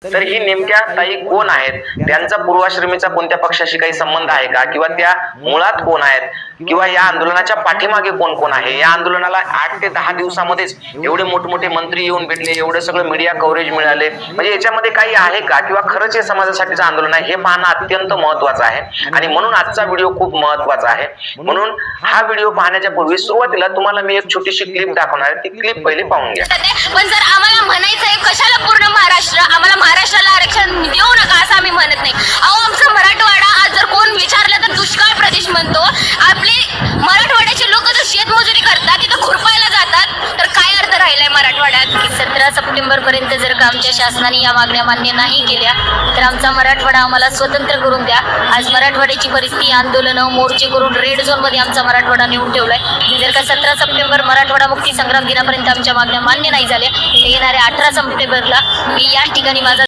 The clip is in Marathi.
तर ही नेमक्या ताई कोण आहेत, त्यांचा पूर्वाश्रमीचा कोणत्या पक्षाशी काही संबंध आहे का, किंवा त्या मुळात कोण आहेत, किंवा या आंदोलनाच्या पाठीमागे कोण कोण आहे. या आंदोलनाला 8 ते 10 दिवसामध्येच एवढे मोठमोठे मंत्री येऊन भेटले, एवढं सगळं मीडिया कव्हरेज मिळाले, म्हणजे याच्यामध्ये काही आहे का, किंवा खरंच हे समाजासाठीचं आंदोलन आहे हे पाहणं अत्यंत महत्वाचं आहे. आणि म्हणून आजचा व्हिडिओ खूप महत्वाचा आहे. म्हणून हा व्हिडिओ पाहण्याच्या पूर्वी सुरुवातीला तुम्हाला मी एक छोटीशी क्लिप दाखवणार आहे, ती क्लिप पहिली पाहून घ्या. पण जर आम्हाला म्हणायचंय कशाला पूर्ण महाराष्ट्र, आम्हाला महाराष्ट्राला आरक्षण देऊ नका असं आम्ही म्हणत नाही. अहो आमचा मराठवाडा आज जर कोण विचारलं तर दुष्काळ प्रदेश म्हणतो. आपले मराठवाड्याचे लोक जर शेतमजुरी करतात, तिथं खुरपायला जातात, तर काय अर्थ राहिलाय मराठवाड्यात. 17 सप्टेंबर पर्यंत जर का आमच्या शासनाने या मागण्या मान्य नाही केल्या तर आमचा मराठवाडा आम्हाला स्वतंत्र करून द्या. आज मराठवाड्याची परिस्थिती आंदोलनं मोर्चे करून रेड झोन मध्ये आमचा मराठवाडा नेऊन ठेवलाय. जर का 17 सप्टेंबर मराठवाडा मुक्ती संग्राम दिनापर्यंत आमच्या मागण्या मान्य नाही झाल्या तर येणाऱ्या 18 सप्टेंबरला मी या ठिकाणी माझा